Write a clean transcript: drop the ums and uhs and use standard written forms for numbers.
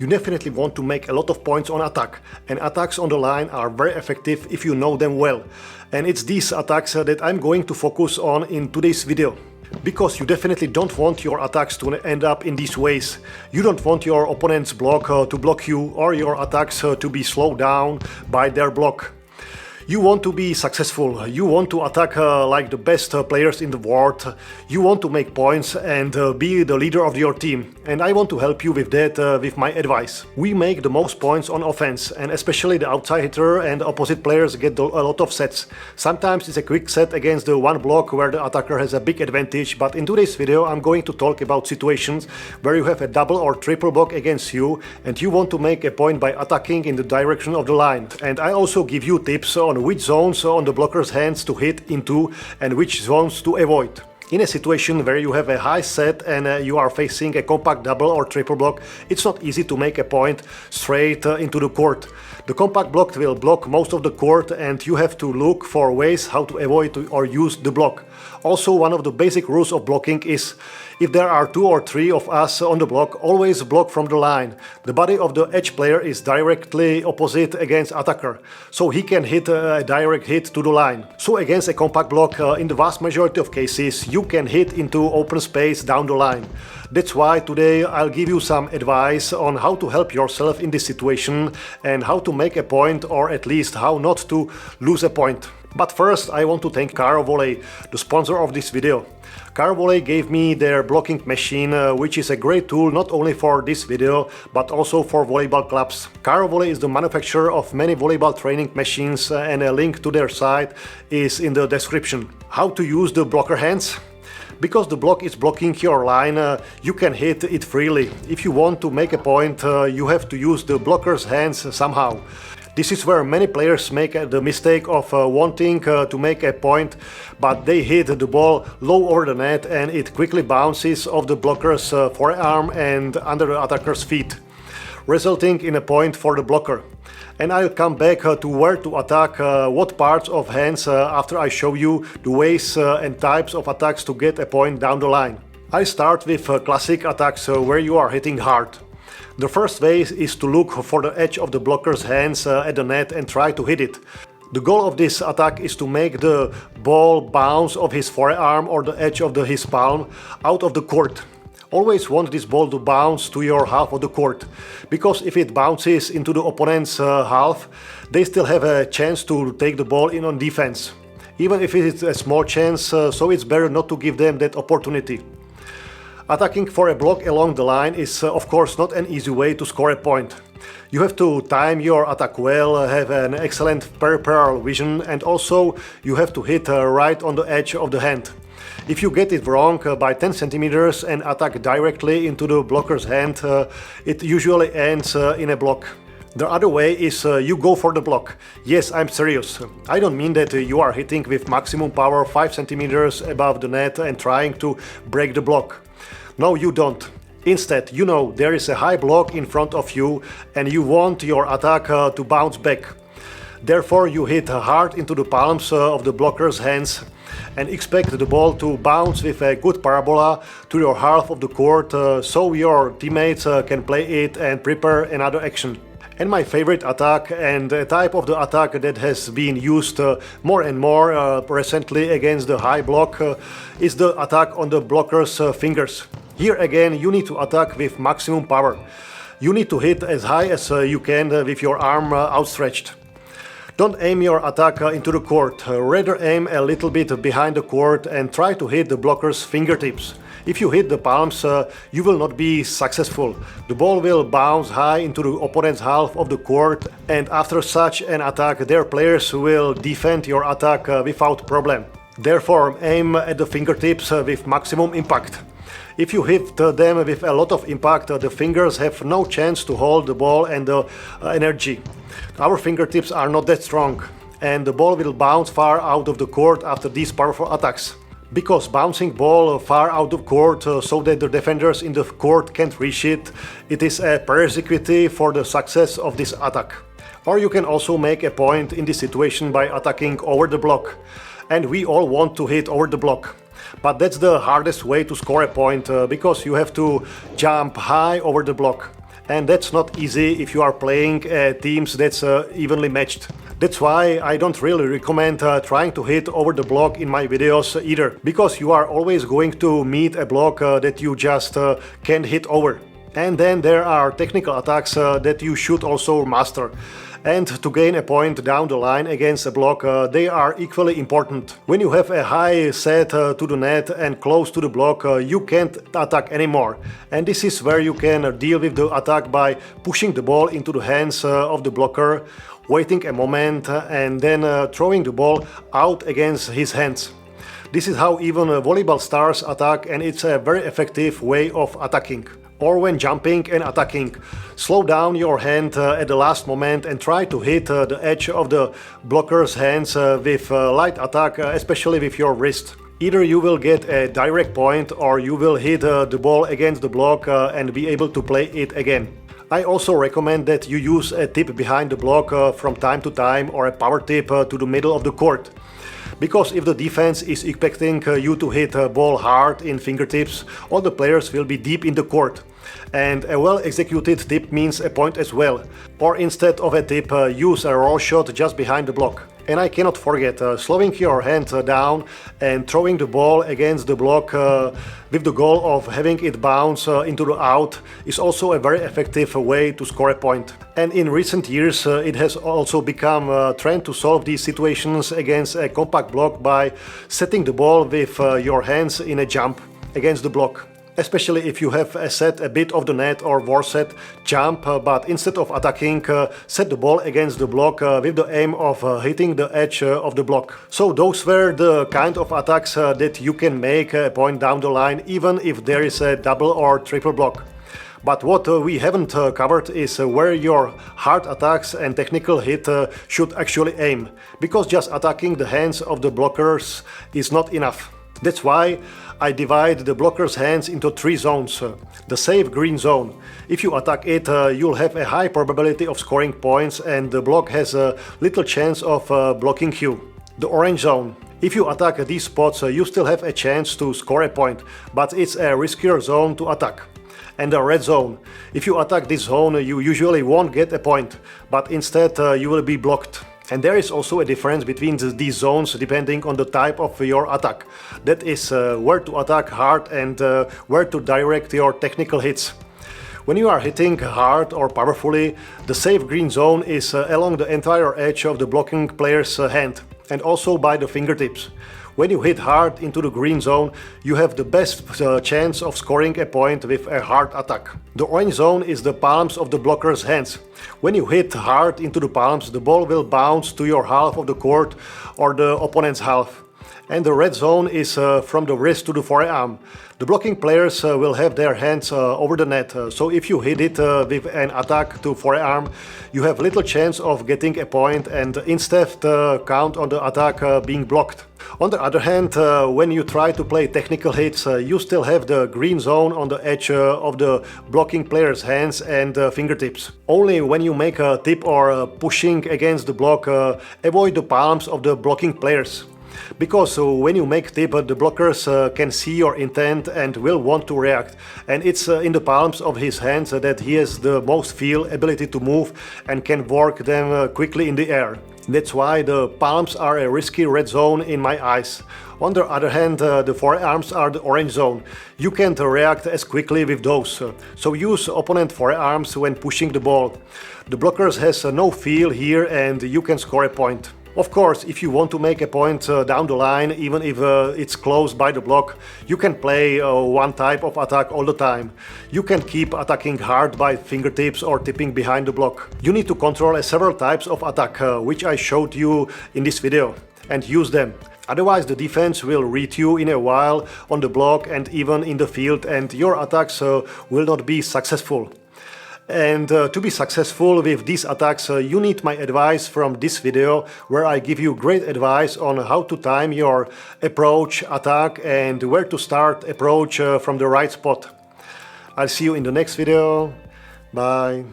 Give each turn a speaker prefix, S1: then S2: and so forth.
S1: You definitely want to make a lot of points on attack, and attacks on the line are very effective if you know them well. And it's these attacks that I'm going to focus on in today's video. Because you definitely don't want your attacks to end up in these ways. You don't want your opponent's block to block you, or your attacks to be slowed down by their block. You want to be successful, you want to attack like the best players in the world, you want to make points and be the leader of your team. And I want to help you with that with my advice. We make the most points on offense, and especially the outside hitter and opposite players get a lot of sets. Sometimes it's a quick set against the one block where the attacker has a big advantage, but in today's video I'm going to talk about situations where you have a double or triple block against you and you want to make a point by attacking in the direction of the line. And I also give you tips on which zones on the blocker's hands to hit into and which zones to avoid. In a situation where you have a high set and you are facing a compact double or triple block, it's not easy to make a point straight into the court. The compact block will block most of the court and you have to look for ways how to avoid or use the block. Also, one of the basic rules of blocking is if there are 2 or 3 of us on the block, always block from the line. The body of the edge player is directly opposite against attacker, so he can hit a direct hit to the line. So against a compact block, in the vast majority of cases, you can hit into open space down the line. That's why today I'll give you some advice on how to help yourself in this situation and how to make a point, or at least how not to lose a point. But first I want to thank Volley, the sponsor of this video. Volley gave me their blocking machine, which is a great tool not only for this video but also for volleyball clubs. Volley is the manufacturer of many volleyball training machines, and a link to their site is in the description. How to use the blocker hands? Because the block is blocking your line, you can hit it freely. If you want to make a point, you have to use the blocker's hands somehow. This is where many players make the mistake of wanting to make a point, but they hit the ball low over the net and it quickly bounces off the blocker's forearm and under the attacker's feet, resulting in a point for the blocker. And I'll come back to where to attack what parts of hands after I show you the ways and types of attacks to get a point down the line. I start with classic attacks where you are hitting hard. The first way is to look for the edge of the blocker's hands at the net and try to hit it. The goal of this attack is to make the ball bounce off his forearm or the edge of his palm out of the court. Always want this ball to bounce to your half of the court, because if it bounces into the opponent's half, they still have a chance to take the ball in on defense. Even if it's a small chance, so it's better not to give them that opportunity. Attacking for a block along the line is of course not an easy way to score a point. You have to time your attack well, have an excellent peripheral vision, and also you have to hit right on the edge of the hand. If you get it wrong by 10 centimeters and attack directly into the blocker's hand, it usually ends in a block. The other way is you go for the block. Yes, I'm serious. I don't mean that you are hitting with maximum power 5 centimeters above the net and trying to break the block. No, you don't. Instead, you know there is a high block in front of you and you want your attack to bounce back. Therefore, you hit hard into the palms of the blocker's hands and expect the ball to bounce with a good parabola to your half of the court, so your teammates can play it and prepare another action. And my favorite attack, and a type of the attack that has been used more and more recently against the high block, is the attack on the blocker's fingers. Here again you need to attack with maximum power. You need to hit as high as you can with your arm outstretched. Don't aim your attack into the court, rather aim a little bit behind the court and try to hit the blocker's fingertips. If you hit the palms, you will not be successful. The ball will bounce high into the opponent's half of the court, and after such an attack their players will defend your attack without problem. Therefore, aim at the fingertips with maximum impact. If you hit them with a lot of impact, the fingers have no chance to hold the ball and the energy. Our fingertips are not that strong, and the ball will bounce far out of the court after these powerful attacks. Because bouncing ball far out of court so that the defenders in the court can't reach it, it is a prerequisite for the success of this attack. Or you can also make a point in this situation by attacking over the block. And we all want to hit over the block. But that's the hardest way to score a point because you have to jump high over the block. And that's not easy if you are playing teams that's evenly matched. That's why I don't really recommend trying to hit over the block in my videos either, because you are always going to meet a block that you just can't hit over. And then there are technical attacks that you should also master. And to gain a point down the line against a block, they are equally important. When you have a high set to the net and close to the block, you can't attack anymore. And this is where you can deal with the attack by pushing the ball into the hands of the blocker, waiting a moment and then throwing the ball out against his hands. This is how even volleyball stars attack, and it's a very effective way of attacking. Or when jumping and attacking, slow down your hand at the last moment and try to hit the edge of the blocker's hands with light attack, especially with your wrist. Either you will get a direct point or you will hit the ball against the block and be able to play it again. I also recommend that you use a tip behind the block from time to time, or a power tip to the middle of the court. Because if the defense is expecting you to hit a ball hard in fingertips, all the players will be deep in the court. And a well-executed tip means a point as well. Or instead of a tip, use a roll shot just behind the block. And I cannot forget, slowing your hand down and throwing the ball against the block with the goal of having it bounce into the out is also a very effective way to score a point. And in recent years it has also become a trend to solve these situations against a compact block by setting the ball with your hands in a jump against the block. Especially if you have set a bit of the net or war set, jump, but instead of attacking, set the ball against the block with the aim of hitting the edge of the block. So those were the kind of attacks that you can make a point down the line, even if there is a double or triple block. But what we haven't covered is where your hard attacks and technical hit should actually aim, because just attacking the hands of the blockers is not enough. That's why I divide the blocker's hands into 3 zones. The safe green zone. If you attack it, you'll have a high probability of scoring points and the block has a little chance of blocking you. The orange zone. If you attack these spots, you still have a chance to score a point, but it's a riskier zone to attack. And the red zone. If you attack this zone, you usually won't get a point, but instead you will be blocked. And there is also a difference between these zones depending on the type of your attack. That is where to attack hard and where to direct your technical hits. When you are hitting hard or powerfully, the safe green zone is along the entire edge of the blocking player's hand and also by the fingertips. When you hit hard into the green zone, you have the best chance of scoring a point with a hard attack. The orange zone is the palms of the blocker's hands. When you hit hard into the palms, the ball will bounce to your half of the court or the opponent's half. And the red zone is from the wrist to the forearm. The blocking players will have their hands over the net, so if you hit it with an attack to forearm, you have little chance of getting a point and instead count on the attack being blocked. On the other hand, when you try to play technical hits, you still have the green zone on the edge of the blocking player's hands and fingertips. Only when you make a tip or pushing against the block, avoid the palms of the blocking players. Because when you make tip, the blockers can see your intent and will want to react. And it's in the palms of his hands that he has the most feel, ability to move and can work them quickly in the air. That's why the palms are a risky red zone in my eyes. On the other hand, the forearms are the orange zone. You can't react as quickly with those. So use opponent forearms when pushing the ball. The blockers has no feel here and you can score a point. Of course, if you want to make a point down the line, even if it's close by the block, you can play one type of attack all the time. You can keep attacking hard by fingertips or tipping behind the block. You need to control several types of attack, which I showed you in this video, and use them. Otherwise the defense will read you in a while on the block and even in the field, and your attacks will not be successful. And to be successful with these attacks, you need my advice from this video, where I give you great advice on how to time your approach, attack, and where to start approach from the right spot. I'll see you in the next video. Bye.